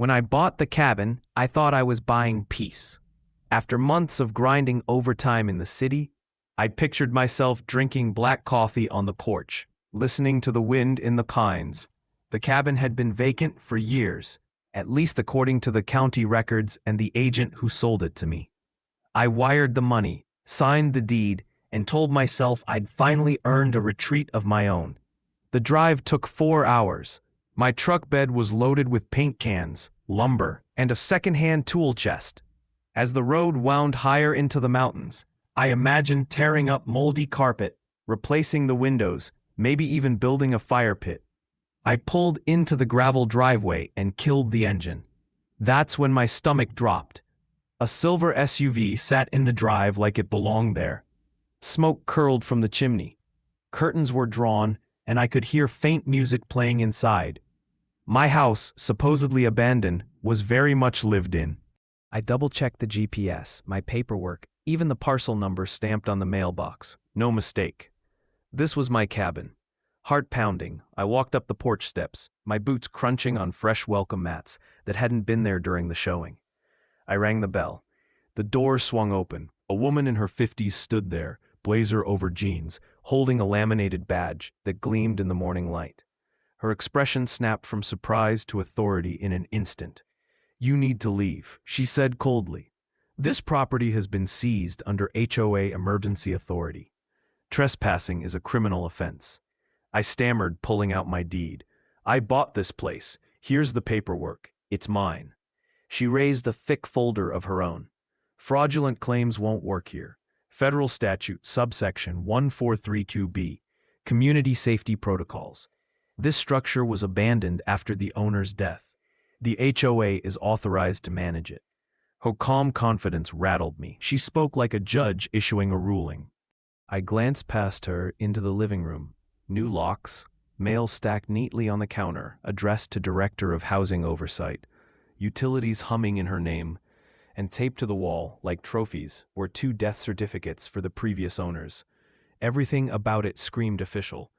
When I bought the cabin, I thought I was buying peace. After months of grinding overtime in the city, I pictured myself drinking black coffee on the porch, listening to the wind in the pines. The cabin had been vacant for years, at least according to the county records and the agent who sold it to me. I wired the money, signed the deed, and told myself I'd finally earned a retreat of my own. The drive took 4 hours. My truck bed was loaded with paint cans, lumber, and a second-hand tool chest. As the road wound higher into the mountains, I imagined tearing up moldy carpet, replacing the windows, maybe even building a fire pit. I pulled into the gravel driveway and killed the engine. That's when my stomach dropped. A silver SUV sat in the drive like it belonged there. Smoke curled from the chimney. Curtains were drawn, and I could hear faint music playing inside. My house, supposedly abandoned, was very much lived in. I double-checked the GPS, my paperwork, even the parcel number stamped on the mailbox. No mistake. This was my cabin. Heart pounding, I walked up the porch steps, my boots crunching on fresh welcome mats that hadn't been there during the showing. I rang the bell. The door swung open. A woman in her 50s stood there, blazer over jeans, holding a laminated badge that gleamed in the morning light. Her expression snapped from surprise to authority in an instant. "You need to leave," she said coldly. "This property has been seized under HOA emergency authority. Trespassing is a criminal offense." I stammered, pulling out my deed. "I bought this place. Here's the paperwork. It's mine." She raised the thick folder of her own. "Fraudulent claims won't work here. Federal statute, subsection 1432B, Community Safety Protocols. This structure was abandoned after the owner's death. The HOA is authorized to manage it." Her calm confidence rattled me. She spoke like a judge issuing a ruling. I glanced past her into the living room. New locks, mail stacked neatly on the counter, addressed to Director of Housing Oversight, utilities humming in her name, and taped to the wall, like trophies, were 2 death certificates for the previous owners. Everything about it screamed official,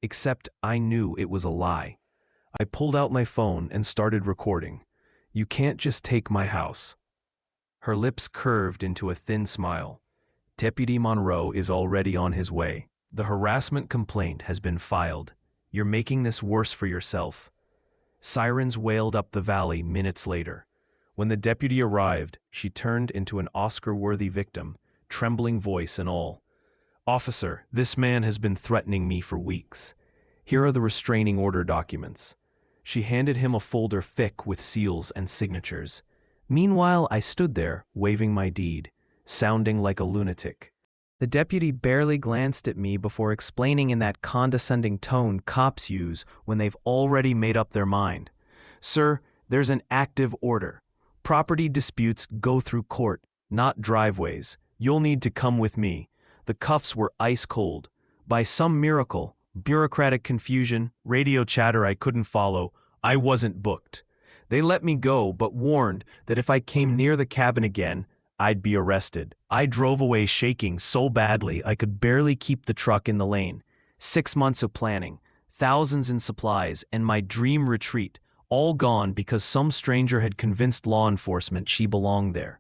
except I knew it was a lie. I pulled out my phone and started recording. "You can't just take my house." Her lips curved into a thin smile. "Deputy Monroe is already on his way. The harassment complaint has been filed. You're making this worse for yourself." Sirens wailed up the valley minutes later. When the deputy arrived, she turned into an Oscar-worthy victim, trembling voice and all. "Officer, this man has been threatening me for weeks. Here are the restraining order documents." She handed him a folder thick with seals and signatures. Meanwhile, I stood there, waving my deed, sounding like a lunatic. The deputy barely glanced at me before explaining in that condescending tone cops use when they've already made up their mind. "Sir, there's an active order. Property disputes go through court, not driveways. You'll need to come with me." The cuffs were ice cold. By some miracle, bureaucratic confusion, radio chatter I couldn't follow, I wasn't booked. They let me go, but warned that if I came near the cabin again, I'd be arrested. I drove away shaking so badly I could barely keep the truck in the lane. 6 months of planning, thousands in supplies, and my dream retreat, all gone because some stranger had convinced law enforcement she belonged there.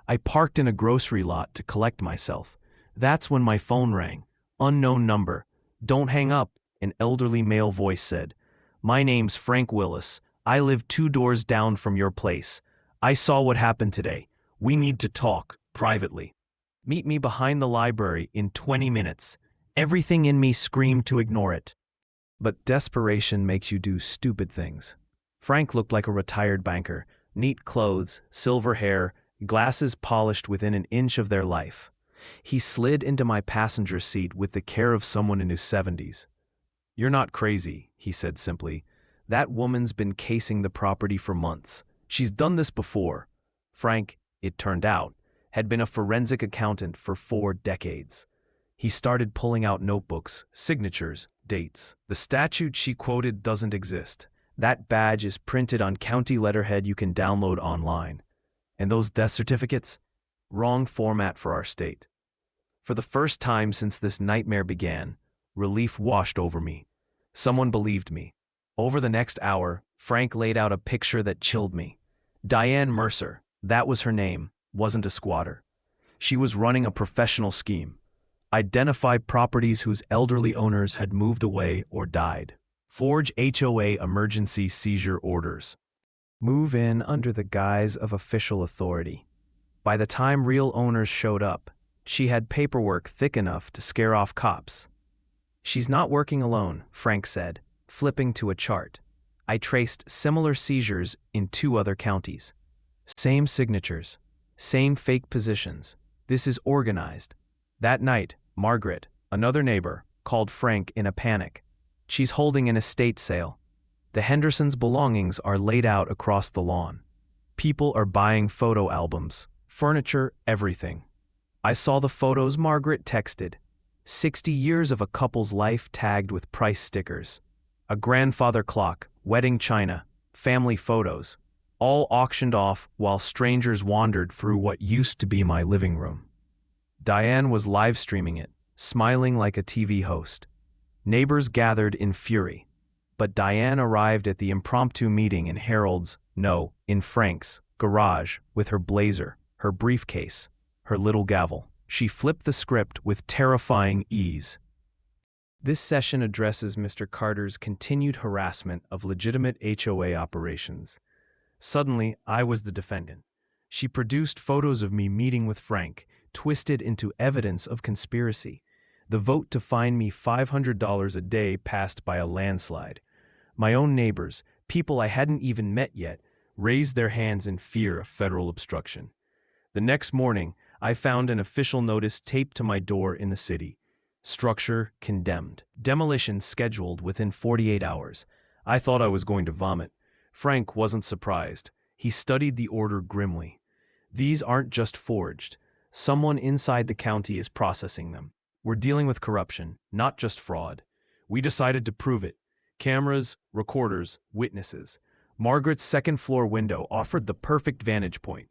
I parked in a grocery lot to collect myself. That's when my phone rang. Unknown number. "Don't hang up," an elderly male voice said. "My name's Frank Willis. I live 2 doors down from your place. I saw what happened today. We need to talk, privately. Meet me behind the library in 20 minutes. Everything in me screamed to ignore it. But desperation makes you do stupid things. Frank looked like a retired banker. Neat clothes, silver hair, glasses polished within an inch of their life. He slid into my passenger seat with the care of someone in his 70s. "You're not crazy," he said simply. "That woman's been casing the property for months. She's done this before." Frank, it turned out, had been a forensic accountant for 4 decades. He started pulling out notebooks, signatures, dates. "The statute she quoted doesn't exist. That badge is printed on county letterhead you can download online. And those death certificates? Wrong format for our state." For the first time since this nightmare began, relief washed over me. Someone believed me. Over the next hour, Frank laid out a picture that chilled me. Diane Mercer, that was her name, wasn't a squatter. She was running a professional scheme. Identify properties whose elderly owners had moved away or died. Forge HOA emergency seizure orders. Move in under the guise of official authority. By the time real owners showed up, she had paperwork thick enough to scare off cops. She's not working alone, Frank said, flipping to a chart. I traced similar seizures in 2 other counties. Same signatures, same fake positions. This is organized. That night, Margaret, another neighbor, called Frank in a panic. She's holding an estate sale. The Hendersons' belongings are laid out across the lawn. People are buying photo albums, furniture, everything. I saw the photos Margaret texted. 60 years of a couple's life tagged with price stickers. A grandfather clock, wedding china, family photos, all auctioned off while strangers wandered through what used to be my living room. Diane was live streaming it, smiling like a TV host. Neighbors gathered in fury. But Diane arrived at the impromptu meeting in Harold's, no, in Frank's, garage with her blazer, her briefcase, her little gavel. She flipped the script with terrifying ease. This session addresses Mr. Carter's continued harassment of legitimate HOA operations. Suddenly, I was the defendant. She produced photos of me meeting with Frank, twisted into evidence of conspiracy. The vote to fine me $500 a day passed by a landslide. My own neighbors, people I hadn't even met yet, raised their hands in fear of federal obstruction. The next morning, I found an official notice taped to my door in the city. Structure condemned. Demolition scheduled within 48 hours. I thought I was going to vomit. Frank wasn't surprised. He studied the order grimly. These aren't just forged. Someone inside the county is processing them. We're dealing with corruption, not just fraud. We decided to prove it. Cameras, recorders, witnesses. Margaret's second-floor window offered the perfect vantage point.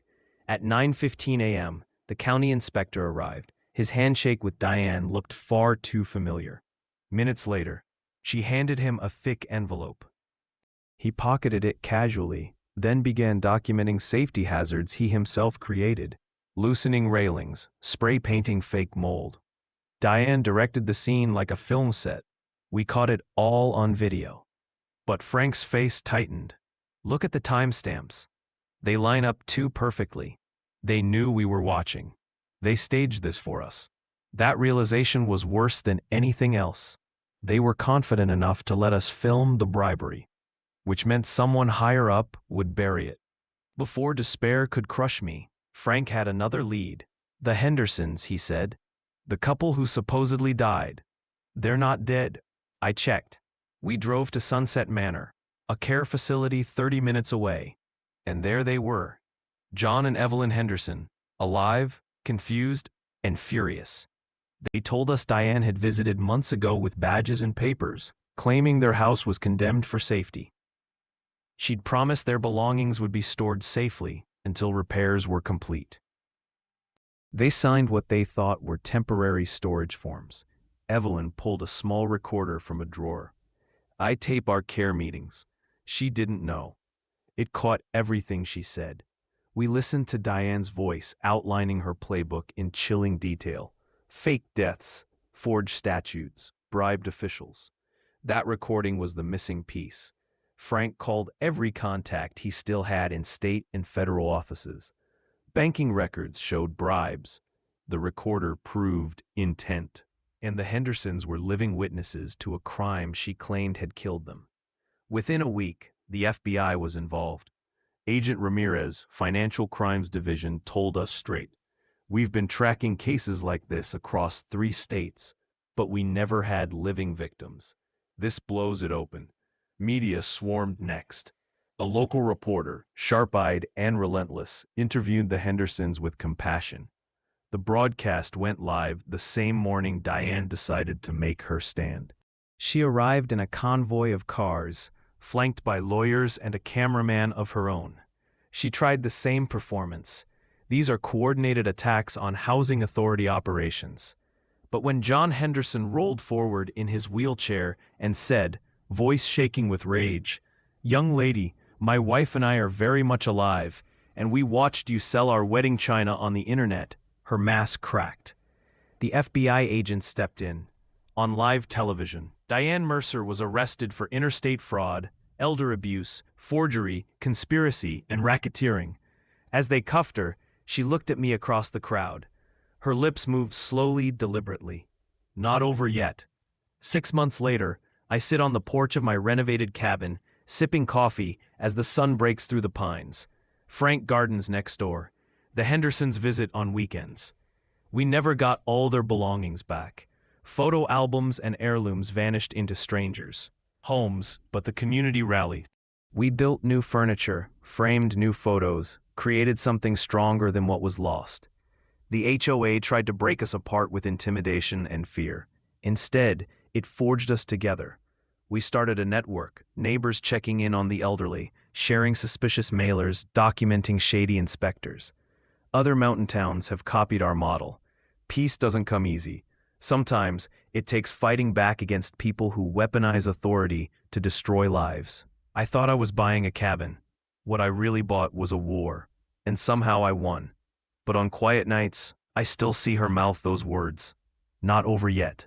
At 9:15 a.m., the county inspector arrived. His handshake with Diane looked far too familiar. Minutes later, she handed him a thick envelope. He pocketed it casually, then began documenting safety hazards he himself created. Loosening railings, spray painting fake mold. Diane directed the scene like a film set. We caught it all on video. But Frank's face tightened. Look at the timestamps. They line up too perfectly. They knew we were watching. They staged this for us. That realization was worse than anything else. They were confident enough to let us film the bribery, which meant someone higher up would bury it. Before despair could crush me, Frank had another lead. The Hendersons, he said. The couple who supposedly died. They're not dead. I checked. We drove to Sunset Manor, a care facility 30 minutes away. And there they were. John and Evelyn Henderson, alive, confused, and furious. They told us Diane had visited months ago with badges and papers, claiming their house was condemned for safety. She'd promised their belongings would be stored safely until repairs were complete. They signed what they thought were temporary storage forms. Evelyn pulled a small recorder from a drawer. I tape our care meetings. She didn't know. It caught everything she said. We listened to Diane's voice outlining her playbook in chilling detail. Fake deaths, forged statutes, bribed officials. That recording was the missing piece. Frank called every contact he still had in state and federal offices. Banking records showed bribes. The recorder proved intent. And the Hendersons were living witnesses to a crime she claimed had killed them. Within a week, the FBI was involved. Agent Ramirez, Financial Crimes Division, told us straight. We've been tracking cases like this across 3 states, but we never had living victims. This blows it open. Media swarmed next. A local reporter, sharp-eyed and relentless, interviewed the Hendersons with compassion. The broadcast went live the same morning Diane decided to make her stand. She arrived in a convoy of cars, flanked by lawyers and a cameraman of her own. She tried the same performance. These are coordinated attacks on housing authority operations. But when John Henderson rolled forward in his wheelchair and said, voice shaking with rage, "Young lady, My wife and I are very much alive, and we watched you sell our wedding china on the internet." Her mask cracked. The FBI agent stepped in. On live television, Diane Mercer was arrested for interstate fraud, elder abuse, forgery, conspiracy, and racketeering. As they cuffed her, she looked at me across the crowd. Her lips moved slowly, deliberately. Not over yet. 6 months later, I sit on the porch of my renovated cabin, sipping coffee as the sun breaks through the pines. Frank gardens next door. The Hendersons visit on weekends. We never got all their belongings back. Photo albums and heirlooms vanished into strangers' homes, but the community rallied. We built new furniture, framed new photos, created something stronger than what was lost. The HOA tried to break us apart with intimidation and fear. Instead, it forged us together. We started a network, neighbors checking in on the elderly, sharing suspicious mailers, documenting shady inspectors. Other mountain towns have copied our model. Peace doesn't come easy. Sometimes it takes fighting back against people who weaponize authority to destroy lives. I thought I was buying a cabin. What I really bought was a war, and somehow I won. But on quiet nights, I still see her mouth those words. Not over yet.